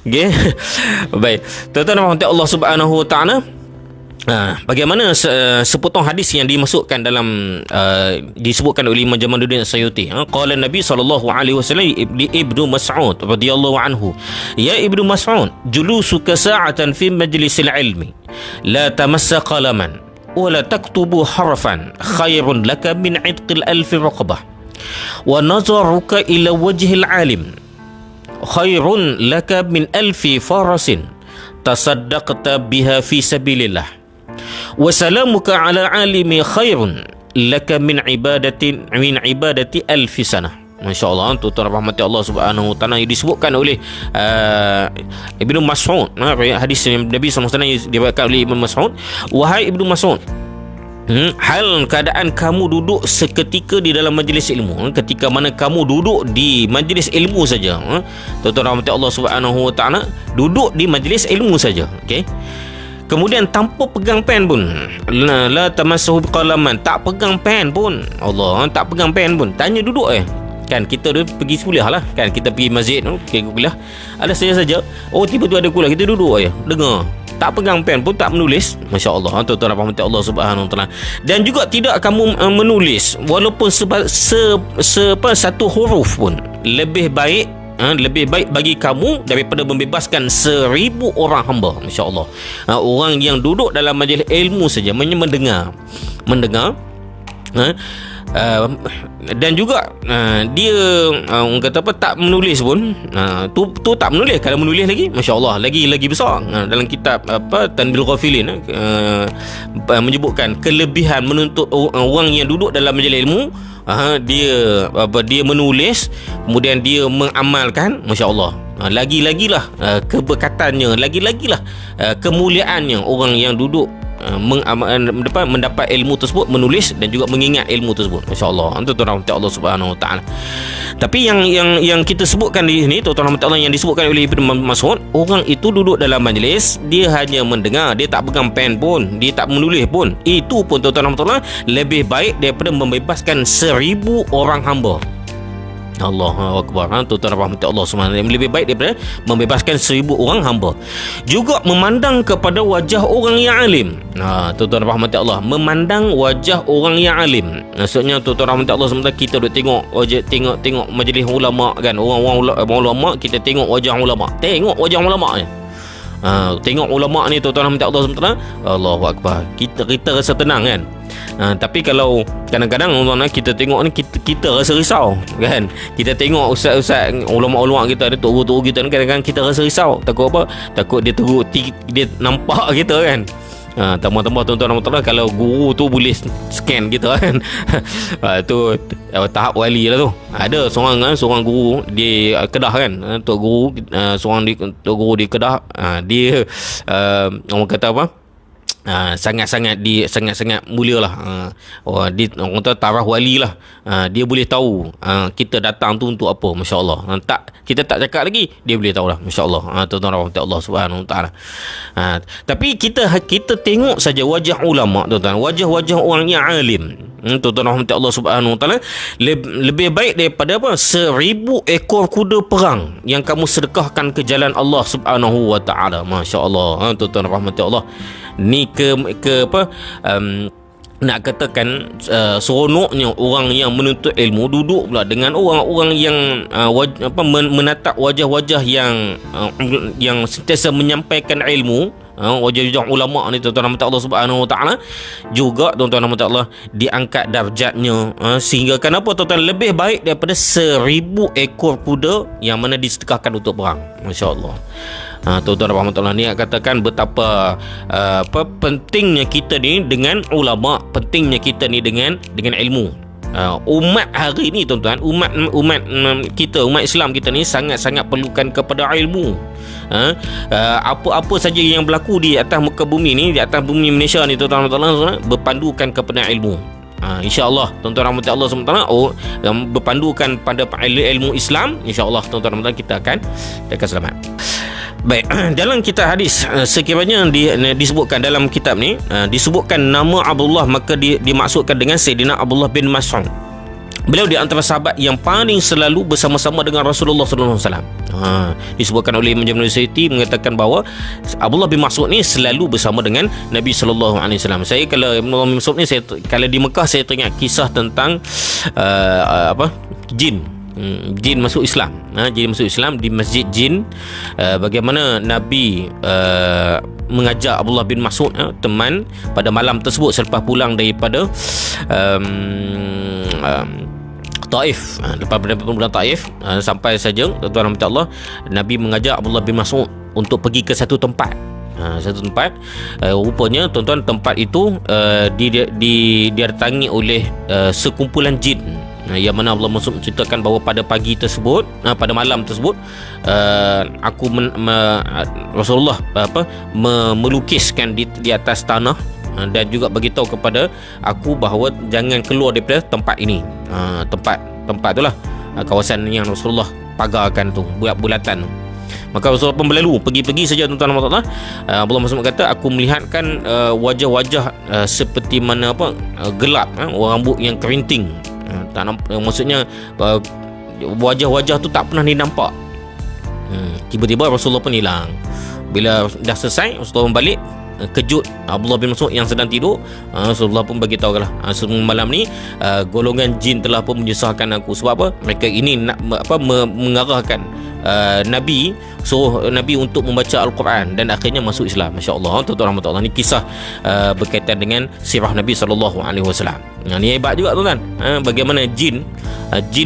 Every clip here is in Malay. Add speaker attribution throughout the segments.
Speaker 1: Okay. Baik. Tuan-tuan dan Allah Subhanahu Wa Taala, bagaimana sepotong hadis yang dimasukkan dalam disebutkan oleh Imam Jamaluddin As-Suyuti. Qala Nabi sallallahu alaihi wasallam Ibnu Mas'ud radhiyallahu anhu, ya Ibnu Mas'ud, julusuka sa'atan fi majlisil ilmi la tamassa qalaman wa la taktubu harfan khairun laka min 'idqil alfi raqabah wa nazaruka ila wajhil alim khairun laka min alfi farasin tasaddaqta biha fi sabilillah wa salamuka ala alimi khairun laka min ibadati alfi sanah. Masya-Allah, tuan-tuan rahmati Allah Subhanahu Wa Taala, disebutkan oleh Ibnu Mas'ud. Hadis Nabi SAW diriwayatkan oleh Ibnu Mas'ud, wahai Ibnu Mas'ud, hal keadaan kamu duduk seketika di dalam majlis ilmu, ketika mana kamu duduk di majlis ilmu saja, tuan-tuan rahmati Allah Subhanahu Wa Taala, duduk di majlis ilmu saja, okey. Kemudian tanpa pegang pen pun, la tamassuhu biqalaman, tak pegang pen pun. Allah, tak pegang pen pun. Tanya duduk kan kita pergi kuliah lah, kan kita pergi masjid kuliah, ada saja oh tiba-tiba ada kuliah, kita duduk dengar, tak pegang pen pun, tak menulis. Masya-Allah, tuan-tuan rahmati Allah Subhanahu Wa Taala. Dan juga tidak kamu menulis walaupun satu huruf pun, lebih baik bagi kamu daripada membebaskan 1000 orang hamba. Masya-Allah. Orang yang duduk dalam majlis ilmu saja mendengar, dan juga dia orang kata apa, tak menulis pun, tu tak menulis. Kalau menulis lagi, masya-Allah, lagi besar. Dalam kitab Tanbihul Ghafilin menyebutkan kelebihan menuntut orang yang duduk dalam majlis ilmu. Dia menulis, kemudian dia mengamalkan, masya-Allah. Lagi-lagilah keberkatannya, lagi-lagilah kemuliaannya orang yang duduk mendapat ilmu tersebut, menulis dan juga mengingat ilmu tersebut. Masya-Allah, tuan-tuan rahmati Allah Subhanahu Wa Taala. Tapi yang kita sebutkan di sini, tuan-tuan rahmati Allah, yang disebutkan oleh Ibnu Mas'ud, orang itu duduk dalam majlis, dia hanya mendengar, dia tak pegang pen pun, dia tak menulis pun. Itu pun, tuan-tuan rahmati Allah, lebih baik daripada membebaskan 1000 orang hamba. Allahu Akbar. Tuan-tuan rahmati Allah Subhanahu Wa Taala, lebih baik daripada membebaskan 1000 orang hamba. Juga memandang kepada wajah orang yang alim. Tuan-tuan rahmati Allah, memandang wajah orang yang alim. Maksudnya, tuan-tuan rahmati Allah, sementara kita duk tengok wajah, tengok majlis ulama kan, orang ulama, kita tengok wajah ulama. Tengok wajah ulama ni. Tengok ulama ni, tuan-tuan rahmati Allah SWT, Allahu Akbar, kita rasa tenang kan. Tapi kalau kadang-kadang kita tengok ni, kita rasa risau kan. Kita tengok ustaz-ustaz, ulama-ulama kita, ada tok-tok kita ni, kadang-kadang kita rasa risau. Takut apa? Takut dia teruk, dia nampak kita kan. Tambah-tambah, tuan-tuan rahmatullah, kalau guru tu boleh scan kita kan. Tu tahap wali lah tu. Ada seorang guru di Kedah kan, tok guru, tok guru di Kedah, dia orang kata apa, sangat mulia lah. Dia orang kata taraf wali lah. Dia boleh tahu kita datang tu untuk apa. Masya-Allah. Kita tak cakap lagi, dia boleh tahu lah. Masya-Allah. Tuan-tuan rahmati Allah Subhanahu Wa Taala. Tapi kita tengok saja wajah ulama, tuan-tuan, wajah-wajah orang yang alim. Tuan-tuan rahmati Allah Subhanahu Wa Taala, lebih baik daripada 1000 ekor kuda perang yang kamu sedekahkan ke jalan Allah Subhanahu Wa Taala. Masya-Allah. Tuan-tuan rahmati Allah, ni nak katakan seronoknya orang yang menuntut ilmu duduk pula dengan orang-orang yang menatap wajah-wajah yang sentiasa menyampaikan ilmu. Wajah-wajah ulama ni, tuan-tuan rahmat Allah Subhanahu Wa Taala, juga tuan-tuan rahmat Allah, diangkat darjatnya, sehingga kenapa, tuan-tuan, lebih baik daripada 1000 ekor kuda yang mana disedekahkan untuk perang. Masya-Allah. Tuan-tuan rahmatullah, ni katakan betapa pentingnya kita ni dengan ulama, pentingnya kita ni dengan ilmu. Umat hari ni, tuan-tuan, umat kita, umat Islam kita ni sangat-sangat perlukan kepada ilmu. Apa-apa saja yang berlaku di atas muka bumi ni, di atas bumi Malaysia ni, tuan-tuan rahmatullah, berpandukan kepada ilmu. InsyaAllah, tuan-tuan rahmati Allah SWT, berpandukan pada ilmu Islam, InsyaAllah, tuan-tuan rahmati Allah, kita akan selamat. Baik, dalam kitab hadis, sekiranya disebutkan dalam kitab ni, disebutkan nama Abdullah, maka dimaksudkan dengan Sayyidina Abdullah bin Mas'ud. Beliau di antara sahabat yang paling selalu bersama-sama dengan Rasulullah sallallahu alaihi wasallam. Disebutkan oleh Imam Jamil Suyuti mengatakan bahawa Abdullah bin Mas'ud ni selalu bersama dengan Nabi sallallahu alaihi wasallam. Saya kalau Abdullah bin Mas'ud ni, kalau di Mekah saya teringat kisah tentang jin. Jin masuk Islam. Jin masuk Islam di Masjid Jin. Bagaimana Nabi mengajak Abdullah bin Mas'ud teman pada malam tersebut selepas pulang daripada Taif. Lepas pulang Taif, sampai saja tuan-tuan rahmat Allah, Nabi mengajak Abdullah bin Mas'ud untuk pergi ke satu tempat. Rupanya tuan-tuan, tempat itu didatangi oleh sekumpulan jin. Yang mana Allah Mas'ud menceritakan bahawa pada pagi tersebut, pada malam tersebut, Rasulullah melukiskan di atas tanah dan juga beritahu kepada aku bahawa jangan keluar daripada tempat ini. Tempat itulah kawasan yang Rasulullah pagarkan tu, bulatan tu. Maka Rasulullah pun berlalu, pergi saja tuan-tuan Allah. Abdullah Mas'ud kata, aku melihatkan wajah-wajah seperti mana gelap, orang rambut yang kerinting. Maksudnya wajah-wajah tu tak pernah dinampak. Tiba-tiba Rasulullah pun hilang. Bila dah selesai, Rasulullah balik. Kejut Abdullah bin Mas'ud yang sedang tidur. Rasulullah pun bagi tahu lah, semua malam ni golongan jin telah pun menyusahkan aku. Sebab apa? Mereka ini nak mengarahkan Nabi, suruh Nabi untuk membaca Al-Quran dan akhirnya masuk Islam. Masya Allah, tuan-tuan rahmatullah. Ini kisah berkaitan dengan sirah Nabi SAW. Ini hebat juga tuan-tuan. Bagaimana jin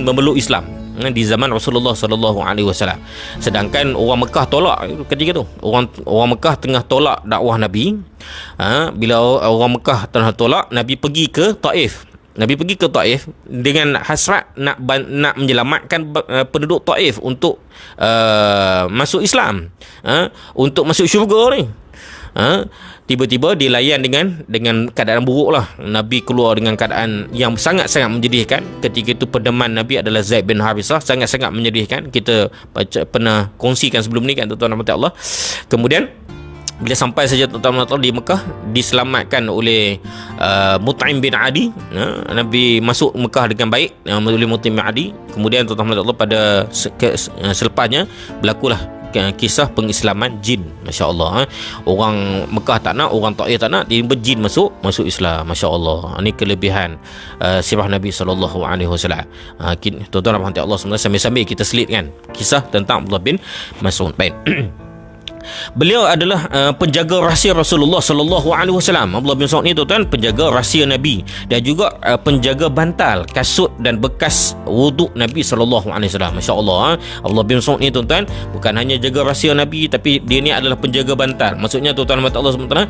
Speaker 1: memeluk Islam di zaman Rasulullah SAW. Sedangkan orang Mekah tolak ketika tu. Orang Mekah tengah tolak dakwah Nabi. Bila orang Mekah tengah tolak, Nabi pergi ke Taif. Dengan hasrat nak menyelamatkan penduduk Taif untuk masuk Islam, untuk masuk syurga ni. Tiba-tiba dilayan dengan keadaan buruk lah. Nabi keluar dengan keadaan yang sangat-sangat menyedihkan. Ketika itu pedeman Nabi adalah Zaid bin Harithah, sangat-sangat menyedihkan. Kita pernah kongsikan sebelum ni kan tuan-tuan Allah. Kemudian bila sampai saja tuan-tuan di Mekah, diselamatkan oleh Mut'im bin Adi. Nabi masuk Mekah dengan baik oleh Mut'im bin Adi. Kemudian tuan-tuan Allah, pada selepasnya berlakulah kisah pengislaman jin. Masya Allah. Orang Mekah tak nak, orang Taif tak nak, tiba jin masuk Islam. Masya Allah. Ini kelebihan sirah Nabi SAW. Tuan-tuan rahmati Allah semua, sambil-sambil kita selitkan kisah tentang Abdullah bin Mas'ud. Baik. Beliau adalah penjaga rahsia Rasulullah sallallahu alaihi wasallam. Abdullah bin Mas'ud ni tuan-tuan, penjaga rahsia Nabi dan juga penjaga bantal, kasut dan bekas wuduk Nabi sallallahu alaihi wasallam. Masya-Allah. Abdullah bin Mas'ud ni tuan-tuan bukan hanya jaga rahsia Nabi, tapi dia ni adalah penjaga bantal. Maksudnya tuan-tuan rahmat Allah SWT,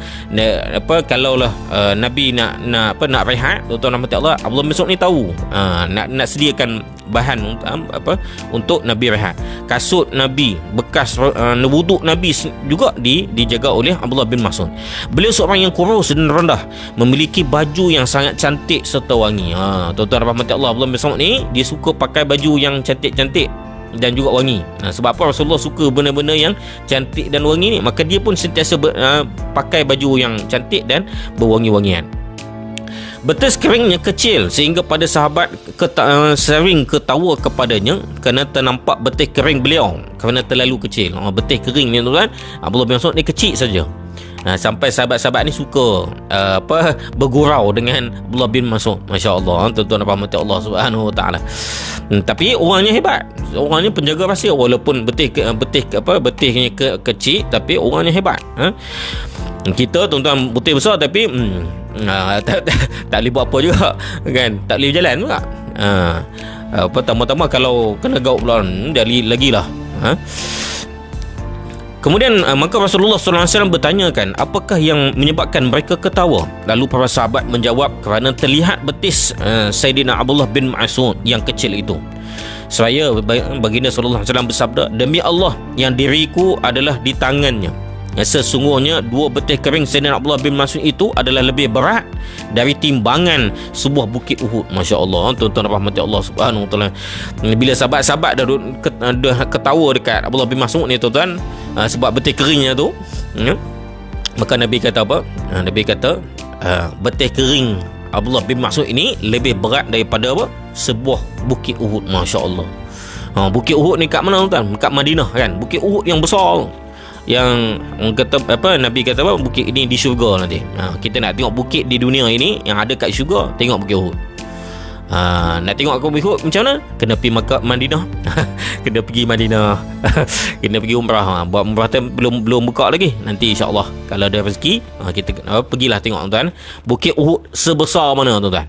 Speaker 1: kalaulah Nabi nak rehat, tuan-tuan rahmat Allah, Abdullah bin Mas'ud ni tahu nak sediakan bahan untuk Nabi rehat. Kasut Nabi, bekas wuduk Nabi juga dijaga oleh Abdullah bin Mas'ud. Beliau seorang yang kurus dan rendah, memiliki baju yang sangat cantik serta wangi. Tuan-tuan rahmati Allah, Abdullah bin Mas'ud ni dia suka pakai baju yang cantik-cantik dan juga wangi. Sebab apa? Rasulullah suka benda-benda yang cantik dan wangi ni, maka dia pun sentiasa pakai baju yang cantik dan berwangi-wangian. Betis keringnya kecil sehingga pada sahabat sering ketawa kepadanya kerana ternampak betis kering beliau kerana terlalu kecil. Betis kering ni tuan, Abdullah bin Mas'ud ni kecil saja. Sampai sahabat-sahabat ni suka bergurau dengan Abdullah bin Mas'ud. Masya-Allah, tuan-tuan rahmati Allah Subhanahu wa taala. Tapi orangnya hebat. Orangnya penjaga rahsia, walaupun betisnya kecil, tapi orangnya hebat. Kita tuan-tuan betis besar tapi tak boleh buat apa juga kan, tak boleh berjalan juga. Pertama-tama kalau kena gauk pula lagi lah. Kemudian maka Rasulullah SAW bertanyakan, apakah yang menyebabkan mereka ketawa? Lalu para sahabat menjawab, kerana terlihat betis Sayyidina Abdullah bin Mas'ud yang kecil itu. Seraya baginda sallallahu alaihi wasallam bersabda, demi Allah yang diriku adalah di tangannya, sesungguhnya dua betis kering Sayyidina Abdullah bin Mas'ud itu adalah lebih berat dari timbangan sebuah bukit Uhud. Masya Allah, tuan-tuan rahmati Allah Subhanahu wa taala. Bila sahabat-sahabat dah ketawa dekat Abdullah bin Mas'ud ni tuan-tuan, sebab betis keringnya tu, maka Nabi kata apa? Nabi kata betis kering Abdullah bin Mas'ud ini lebih berat daripada apa? Sebuah bukit Uhud. Masya Allah. Bukit Uhud ni kat mana tuan? Kat Madinah kan. Bukit Uhud yang besar, yang kata apa, Nabi kata apa, bukit ini di syurga nanti. Kita nak tengok bukit di dunia ini yang ada kat syurga, tengok bukit Uhud. Nak tengok aku berikut macam mana? Kena pergi Makkah, Madinah. Kena pergi Madinah. Kena pergi umrah. Buat umrah tu belum buka lagi. Nanti insya-Allah kalau ada rezeki kita pergilah tengok tuan. Bukit Uhud sebesar mana tuan?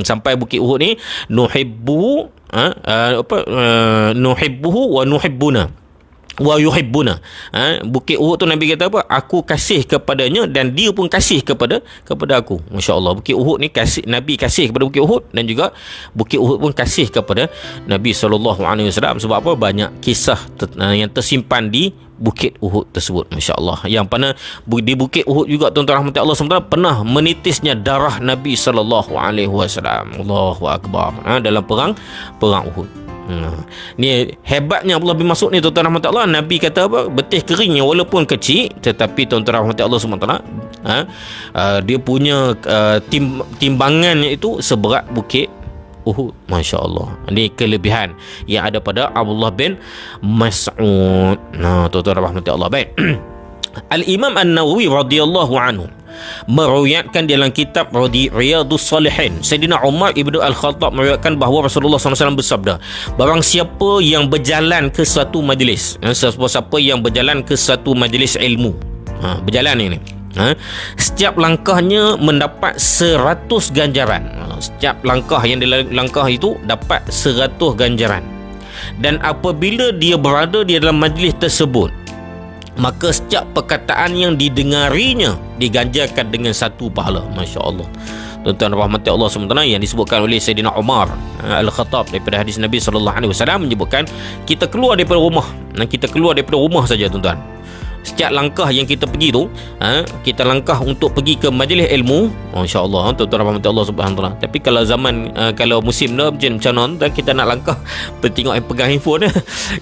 Speaker 1: Sampai bukit Uhud ni nuhibbu nuhibbuhu wa nuhibbuna wa yuhibbuna. Bukit Uhud tu Nabi kata apa? Aku kasih kepadanya dan dia pun kasih kepada aku. Masya-Allah. Bukit Uhud ni Nabi kasih kepada Bukit Uhud, dan juga Bukit Uhud pun kasih kepada Nabi SAW. Sebab apa? Banyak kisah yang tersimpan di Bukit Uhud tersebut. Masya-Allah. Yang mana di Bukit Uhud juga tuan-tuan rahmati Allah SWT pernah menitisnya darah Nabi SAW. Allahu akbar. Dalam perang Uhud. Ni hebatnya Abdullah bin Mas'ud ni tuan-tuan rahmati Allah. Nabi kata apa? Betih keringnya walaupun kecil, tetapi tuan-tuan rahmati Allah SWT dia punya timbangannya itu seberat bukit Uhud. Masya Allah. Ini kelebihan yang ada pada Abdullah bin Mas'ud. Tuan-tuan rahmati Allah. Baik. Al-Imam An-Nawawi radhiyallahu anhu meriwayatkan dalam kitab Riyadhus Salihin, Sayyidina Umar ibnu Al-Khattab meriwayatkan bahawa Rasulullah SAW bersabda, barang siapa yang berjalan ke suatu majlis, siapa yang berjalan ke suatu majlis ilmu, berjalan ini, setiap langkahnya mendapat 100 ganjaran. Setiap langkah yang dilangkah itu dapat 100 ganjaran. Dan apabila dia berada di dalam majlis tersebut, maka setiap perkataan yang didengarinya diganjarkan dengan satu pahala. Masya Allah. Tuan-tuan rahmati Allah SWT, yang disebutkan oleh Sayyidina Umar Al-Khattab daripada hadis Nabi SAW menyebutkan, kita keluar daripada rumah, kita keluar daripada rumah saja tuan-tuan, setiap langkah yang kita pergi tu, kita langkah untuk pergi ke majlis ilmu. InsyaAllah tuan-tuan rahmati Allah SWT. Tapi kalau zaman kalau musim dah macam mana, kita nak langkah tengok pegang handphone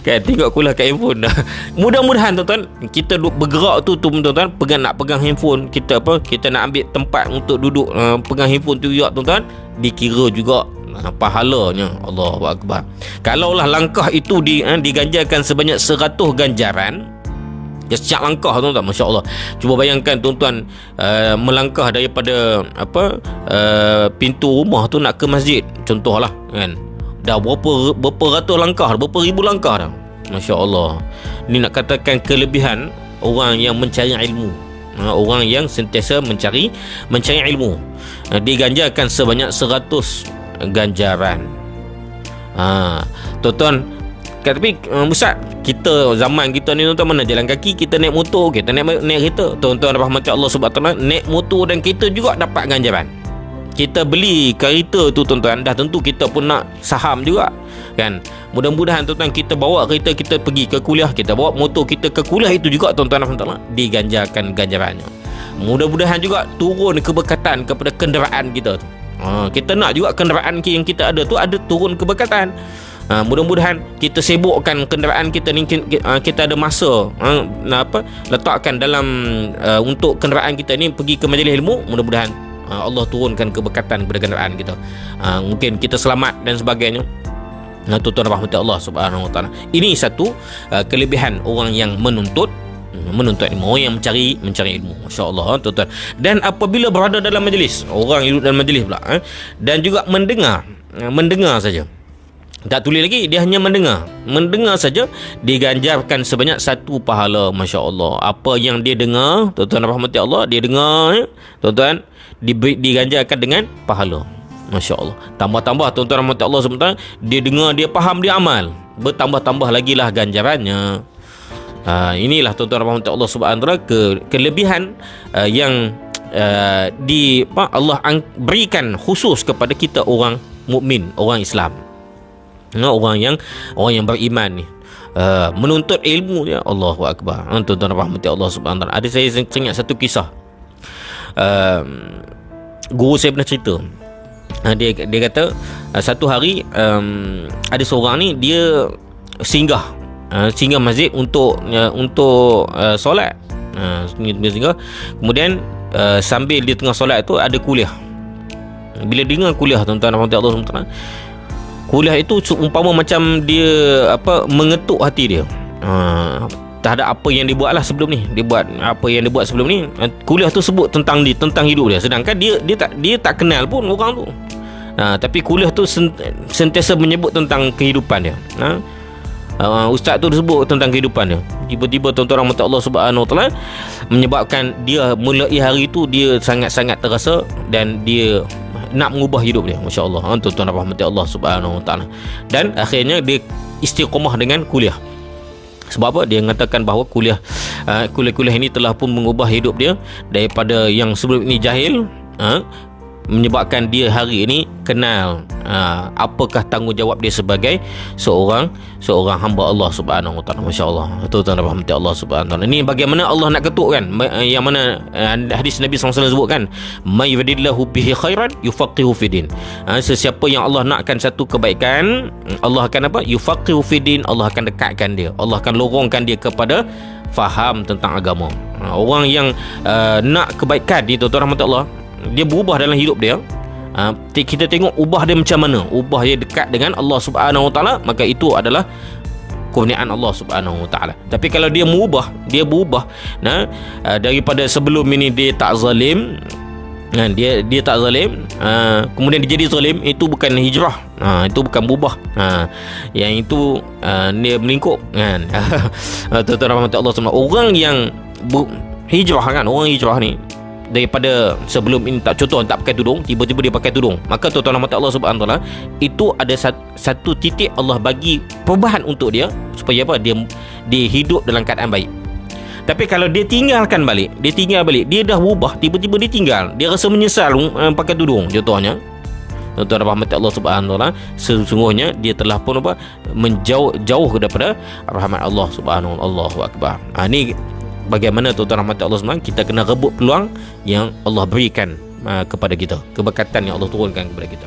Speaker 1: kan, tengok kulah kat handphone. Mudah-mudahan tuan-tuan kita bergerak tu tuan-tuan, nak pegang handphone kita, kita nak ambil tempat untuk duduk pegang handphone tu juga tuan-tuan, dikira juga pahalanya. Allahu akbar. Kalaulah langkah itu diganjarkan sebanyak 100 ganjaran setiap langkah tuan-tuan, Masya Allah. Cuba bayangkan tuan-tuan, melangkah daripada pintu rumah tu nak ke masjid, contohlah kan, dah berapa ratus langkah, berapa ribu langkah dah. Masya Allah. Ini nak katakan kelebihan orang yang mencari ilmu, orang yang sentiasa mencari ilmu, diganjarkan sebanyak 100 ganjaran. Tuan-tuan, tapi Ustaz, kita zaman kita ni tuan-tuan, mana jalan kaki, kita naik motor, kita naik kereta. Tuan-tuan rahmati Allah SWT, naik motor dan kereta juga dapat ganjaran. Kita beli kereta tu tuan-tuan, dah tentu kita pun nak saham juga kan. Mudah-mudahan tuan-tuan kita bawa kereta kita pergi ke kuliah, kita bawa motor kita ke kuliah, itu juga tuan-tuan rahmati Allah diganjarkan ganjarannya. Mudah-mudahan juga turun keberkatan kepada kenderaan kita tu. Kita nak juga kenderaan yang kita ada tu ada turun keberkatan. Mudah-mudahan kita sibukkan kenderaan kita ni, kita ada masa letakkan dalam untuk kenderaan kita ni pergi ke majlis ilmu. Mudah-mudahan Allah turunkan keberkatan kepada kenderaan kita. Mungkin kita selamat dan sebagainya. Tuan-tuan rahmati Allah Subhanahu Wa Taala. Ini satu kelebihan orang yang menuntut ilmu, orang yang mencari ilmu. Masya-Allah tuan-tuan. Dan apabila berada dalam majlis, orang duduk dalam majlis pula, dan juga mendengar saja. Tak tulis lagi, dia hanya mendengar saja, diganjarkan sebanyak 1 pahala. Masya Allah. Apa yang dia dengar, tuan-tuan rahmati Allah, dia dengar, tuan-tuan, diganjarkan dengan pahala. Masya Allah. Tambah-tambah tuan-tuan rahmati Allah sebentar, dia dengar, dia faham, dia amal, bertambah-tambah lagi lah ganjarannya. Inilah tuan-tuan rahmati Allah Subhanahu wa taala kelebihan yang Allah berikan khusus kepada kita orang mukmin, orang Islam. Orang yang beriman ni, menuntut ilmu dia. Allahu akbar. Tuan-tuan rahmati Allah Subhanahu wa taala. Ada saya ingat satu kisah. Guru saya pernah cerita. Dia kata satu hari ada seorang ni, dia singgah masjid untuk solat. Dia singgah. Kemudian sambil dia tengah solat tu ada kuliah. Bila dengar kuliah, tuan-tuan rahmati Allah SWT, kuliah itu umpama macam dia mengetuk hati dia. Terhadap apa yang dia buat lah sebelum ni. Dia buat apa yang dia buat sebelum ni. Kuliah tu sebut tentang dia, tentang hidup dia. Sedangkan dia tak kenal pun orang tu. Tapi kuliah tu sentiasa menyebut tentang kehidupan dia. Ustaz tu sebut tentang kehidupan dia. Tiba-tiba tuan-tuan rahmat Allah Subhanahu Wa Taala menyebabkan dia mulai hari tu dia sangat-sangat terasa dan dia nak mengubah hidup dia. Masya-Allah. Tuan-tuan rahmat Allah Subhanahu Wa Taala. Dan akhirnya dia istiqamah dengan kuliah. Sebab apa? Dia mengatakan bahawa kuliah ini telah pun mengubah hidup dia daripada yang sebelum ini jahil, menyebabkan dia hari ini kenal apakah tanggungjawab dia sebagai seorang hamba Allah Subhanahu Wa Taala. Masya-Allah. Tuan-tuan rahmati Allah Subhanahu Wa Taala. Ini bagaimana Allah nak ketuk kan, yang mana hadis Nabi SAW sebutkan, may yuridillahu bihi khairan yufaqihu fiddin. Sesiapa yang Allah nakkan satu kebaikan, Allah akan yufaqihu fiddin. Allah akan dekatkan dia, Allah akan lorongkan dia kepada faham tentang agama. Orang yang nak kebaikan ni, tuan-tuan rahmati Allah, dia berubah dalam hidup dia. Kita tengok ubah dia macam mana. Ubah dia dekat dengan Allah Subhanahu Wa Taala, maka itu adalah kurniaan Allah Subhanahu Wa Taala. Tapi kalau dia berubah daripada sebelum ini dia tak zalim, dia tak zalim, kemudian dia jadi zalim, itu bukan hijrah, itu bukan berubah, yang itu dia melingkup kan. Tuan-tuan rahmat Allah semua, orang yang hijrah kan, orang hijrah ni daripada sebelum ini contoh tak pakai tudung, tiba-tiba dia pakai tudung, maka tuan-tuan rahmat Allah Subhanahu Wa Taala, itu ada satu titik Allah bagi perubahan untuk dia supaya dia hidup dalam keadaan baik. Tapi kalau dia tinggal balik, dia dah berubah, tiba-tiba dia tinggal, dia rasa menyesal pakai tudung contohnya, tuan-tuan rahmat Allah Subhanahu Wa Taala, sesungguhnya dia telah pun jauh daripada rahmat Allah Subhanahu Wa Taala. Allahu Akbar. Ni bagaimana tuan-tuan rahmat Allah SWT, kita kena rebut peluang yang Allah berikan kepada kita, keberkatan yang Allah turunkan kepada kita.